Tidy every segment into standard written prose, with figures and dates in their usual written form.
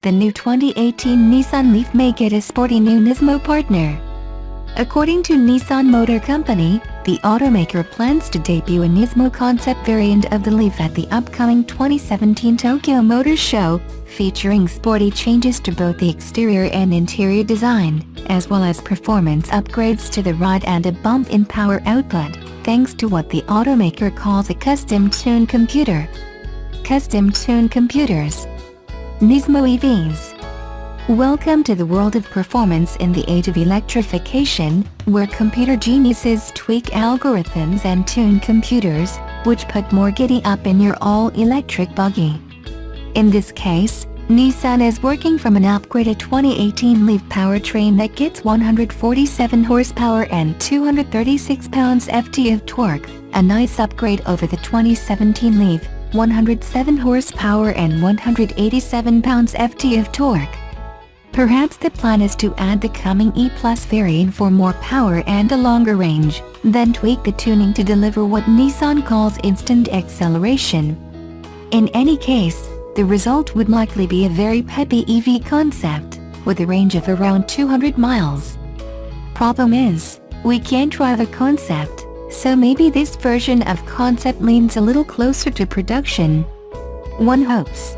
the new 2018 Nissan Leaf may get a sporty new Nismo partner. According to Nissan Motor Company, the automaker plans to debut a Nismo Concept variant of the Leaf at the upcoming 2017 Tokyo Motor Show, featuring sporty changes to both the exterior and interior design, as well as performance upgrades to the ride and a bump in power output, thanks to what the automaker calls a custom-tuned computer. Custom-tuned computers. Nismo EVs. Welcome to the world of performance in the age of electrification, where computer geniuses tweak algorithms and tune computers, which put more giddy up in your all-electric buggy. In this case, Nissan is working from an upgraded 2018 Leaf powertrain that gets 147 horsepower and 236 pounds-ft of torque, a nice upgrade over the 2017 Leaf, 107 horsepower and 187 pounds-ft of torque. Perhaps the plan is to add the coming E-Plus variant for more power and a longer range, then tweak the tuning to deliver what Nissan calls instant acceleration. In any case, the result would likely be a very peppy EV concept, with a range of around 200 miles. Problem is, we can't drive a concept, so maybe this version of concept leans a little closer to production. One hopes.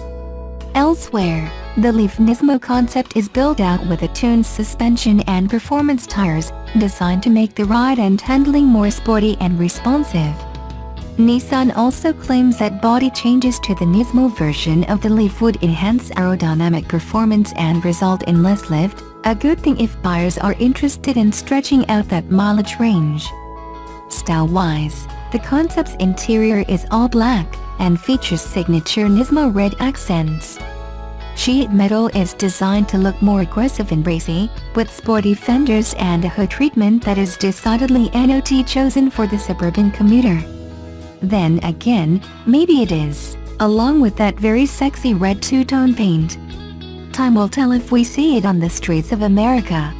Elsewhere, the Leaf Nismo Concept is built out with a tuned suspension and performance tires, designed to make the ride and handling more sporty and responsive. Nissan also claims that body changes to the Nismo version of the Leaf would enhance aerodynamic performance and result in less lift, a good thing if buyers are interested in stretching out that mileage range. Style-wise, the Concept's interior is all black, and features signature Nismo red accents. Sheet metal is designed to look more aggressive and racy, with sporty fenders and a hood treatment that is decidedly not chosen for the suburban commuter. Then again, maybe it is, along with that very sexy red two-tone paint. Time will tell if we see it on the streets of America.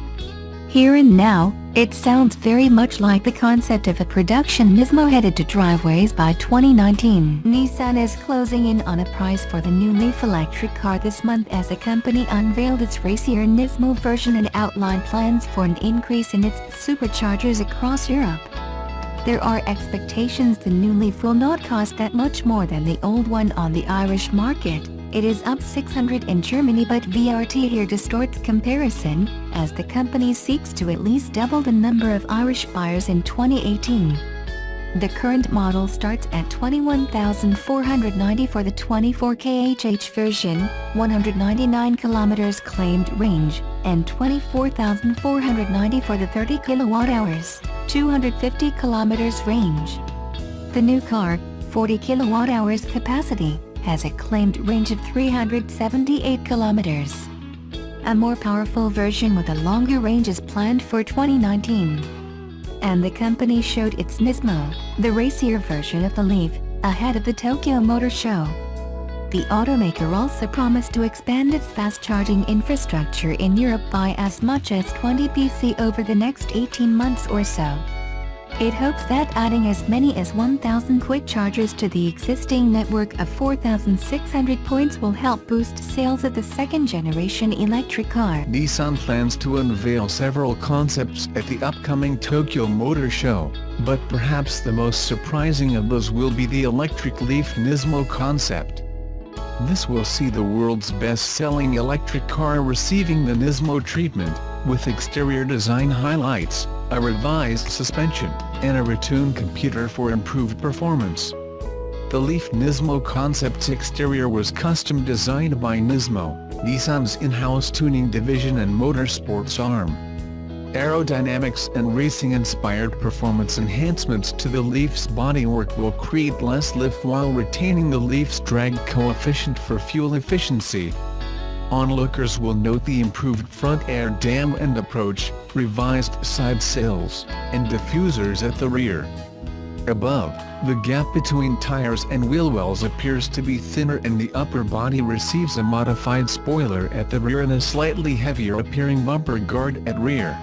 Here and now, it sounds very much like the concept of a production Nismo headed to driveways by 2019. Nissan is closing in on a price for the new Leaf electric car this month as the company unveiled its racier Nismo version and outlined plans for an increase in its superchargers across Europe. There are expectations the new Leaf will not cost that much more than the old one on the Irish market. It is up $600 in Germany, but VRT here distorts comparison, as the company seeks to at least double the number of Irish buyers in 2018. The current model starts at $21,490 for the 24 kHh version, 199 km claimed range, and $24,490 for the 30 kWh, 250 km range. The new car, 40 kWh capacity, has a claimed range of 378 kilometers. A more powerful version with a longer range is planned for 2019. And the company showed its Nismo, the racier version of the Leaf, ahead of the Tokyo Motor Show. The automaker also promised to expand its fast-charging infrastructure in Europe by as much as 20 PC over the next 18 months or so. It hopes that adding as many as 1,000 quick chargers to the existing network of 4,600 points will help boost sales of the second-generation electric car. Nissan plans to unveil several concepts at the upcoming Tokyo Motor Show, but perhaps the most surprising of those will be the electric Leaf Nismo Concept. This will see the world's best-selling electric car receiving the Nismo treatment, with exterior design highlights, a revised suspension, and a retuned computer for improved performance. The Leaf Nismo Concept's exterior was custom designed by Nismo, Nissan's in-house tuning division and motorsports arm. Aerodynamics and racing-inspired performance enhancements to the Leaf's bodywork will create less lift while retaining the Leaf's drag coefficient for fuel efficiency. Onlookers will note the improved front air dam and approach, revised side sills, and diffusers at the rear. Above, the gap between tires and wheel wells appears to be thinner and the upper body receives a modified spoiler at the rear and a slightly heavier appearing bumper guard at rear.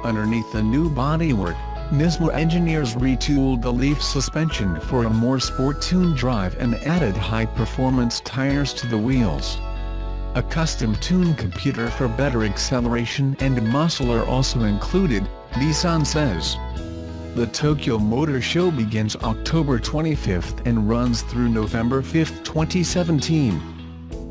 Underneath the new bodywork, Nismo engineers retooled the Leaf suspension for a more sport-tuned drive and added high-performance tires to the wheels. A custom-tuned computer for better acceleration and muscle are also included, Nissan says. The Tokyo Motor Show begins October 25 and runs through November 5, 2017.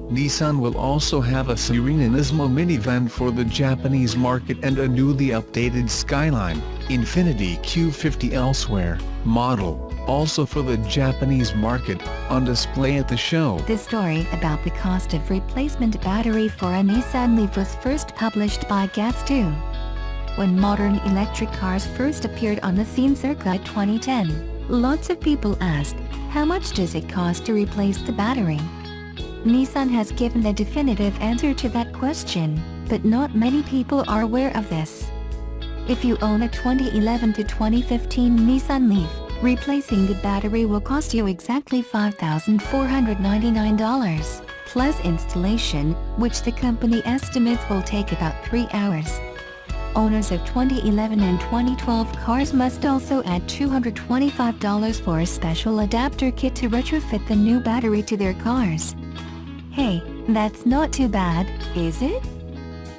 Nissan will also have a Serena Nismo minivan for the Japanese market and a newly updated Skyline, Infiniti Q50 elsewhere, model, also for the Japanese market, on display at the show. The story about the cost of replacement battery for a Nissan Leaf was first published by Gas2. When modern electric cars first appeared on the scene circa 2010, lots of people asked, how much does it cost to replace the battery? Nissan has given a definitive answer to that question, but not many people are aware of this. If you own a 2011 to 2015 Nissan Leaf, replacing the battery will cost you exactly $5,499, plus installation, which the company estimates will take about 3 hours. Owners of 2011 and 2012 cars must also add $225 for a special adapter kit to retrofit the new battery to their cars. Hey, that's not too bad, is it?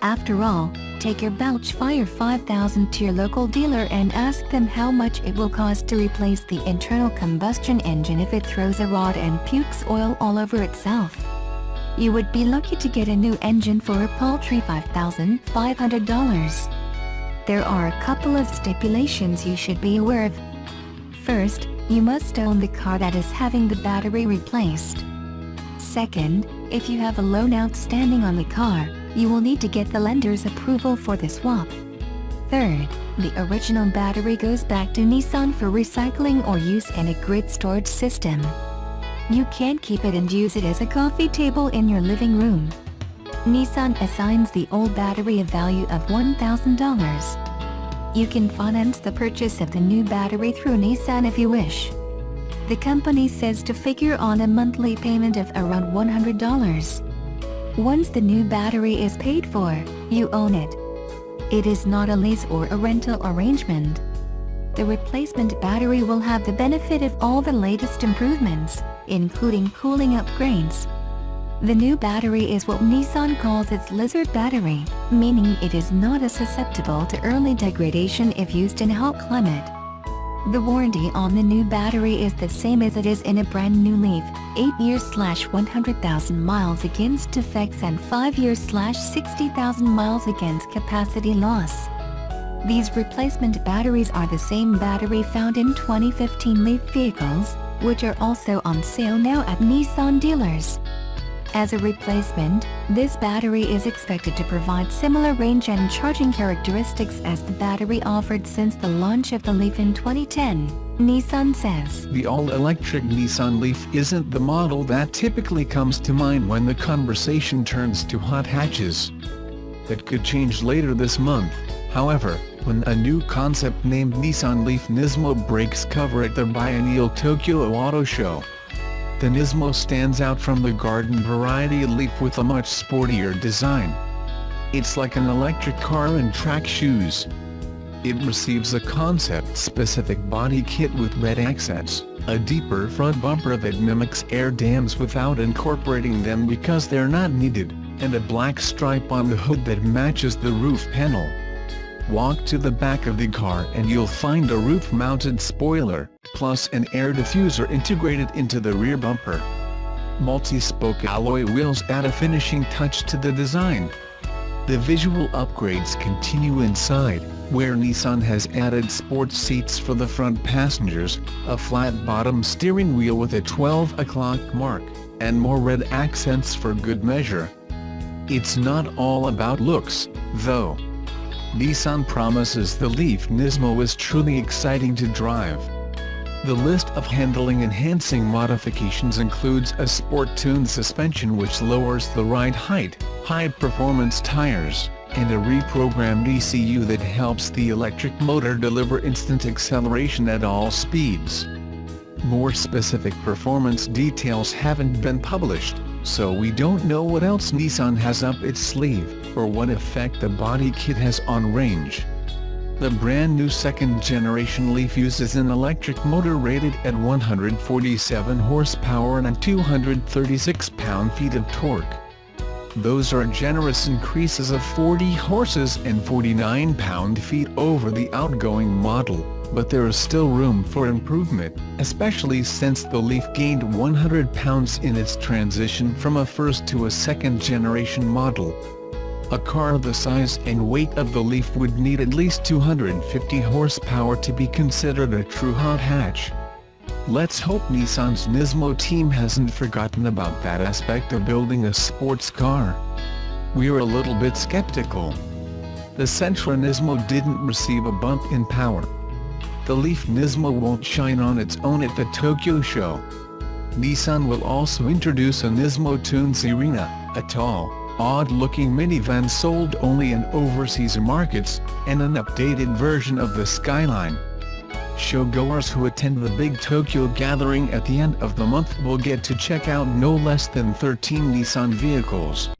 After all, take your Vouchfire 5000 to your local dealer and ask them how much it will cost to replace the internal combustion engine if it throws a rod and pukes oil all over itself. You would be lucky to get a new engine for a paltry $5,500. There are a couple of stipulations you should be aware of. First, you must own the car that is having the battery replaced. Second, if you have a loan outstanding on the car, you will need to get the lender's approval for the swap. Third, the original battery goes back to Nissan for recycling or use in a grid storage system. You can't keep it and use it as a coffee table in your living room. Nissan assigns the old battery a value of $1,000. You can finance the purchase of the new battery through Nissan if you wish. The company says to figure on a monthly payment of around $100. Once the new battery is paid for, you own it. It is not a lease or a rental arrangement. The replacement battery will have the benefit of all the latest improvements, including cooling upgrades. The new battery is what Nissan calls its lizard battery, meaning it is not as susceptible to early degradation if used in a hot climate. The warranty on the new battery is the same as it is in a brand new Leaf, 8 years/100,000 miles against defects and 5 years/60,000 miles against capacity loss. These replacement batteries are the same battery found in 2015 Leaf vehicles, which are also on sale now at Nissan dealers. As a replacement, this battery is expected to provide similar range and charging characteristics as the battery offered since the launch of the Leaf in 2010, Nissan says. The all-electric Nissan Leaf isn't the model that typically comes to mind when the conversation turns to hot hatches. That could change later this month, however, when a new concept named Nissan Leaf Nismo breaks cover at the biennial Tokyo Auto Show. The Nismo stands out from the garden variety Leaf with a much sportier design. It's like an electric car in track shoes. It receives a concept-specific body kit with red accents, a deeper front bumper that mimics air dams without incorporating them because they're not needed, and a black stripe on the hood that matches the roof panel. Walk to the back of the car and you'll find a roof-mounted spoiler, plus an air diffuser integrated into the rear bumper. Multi-spoke alloy wheels add a finishing touch to the design. The visual upgrades continue inside, where Nissan has added sports seats for the front passengers, a flat-bottom steering wheel with a 12 o'clock mark, and more red accents for good measure. It's not all about looks, though. Nissan promises the Leaf Nismo is truly exciting to drive. The list of handling-enhancing modifications includes a sport-tuned suspension which lowers the ride height, high-performance tires, and a reprogrammed ECU that helps the electric motor deliver instant acceleration at all speeds. More specific performance details haven't been published, so we don't know what else Nissan has up its sleeve, or what effect the body kit has on range. The brand new second-generation Leaf uses an electric motor rated at 147 horsepower and 236 pound-feet of torque. Those are generous increases of 40 horses and 49 pound-feet over the outgoing model, but there is still room for improvement, especially since the Leaf gained 100 pounds in its transition from a first to a second-generation model. A car the size and weight of the Leaf would need at least 250 horsepower to be considered a true hot hatch. Let's hope Nissan's Nismo team hasn't forgotten about that aspect of building a sports car. We're a little bit skeptical. The Sentra Nismo didn't receive a bump in power. The Leaf Nismo won't shine on its own at the Tokyo show. Nissan will also introduce a Nismo Tunes Arena, a tall, odd-looking minivan sold only in overseas markets, and an updated version of the Skyline. Showgoers who attend the big Tokyo gathering at the end of the month will get to check out no less than 13 Nissan vehicles.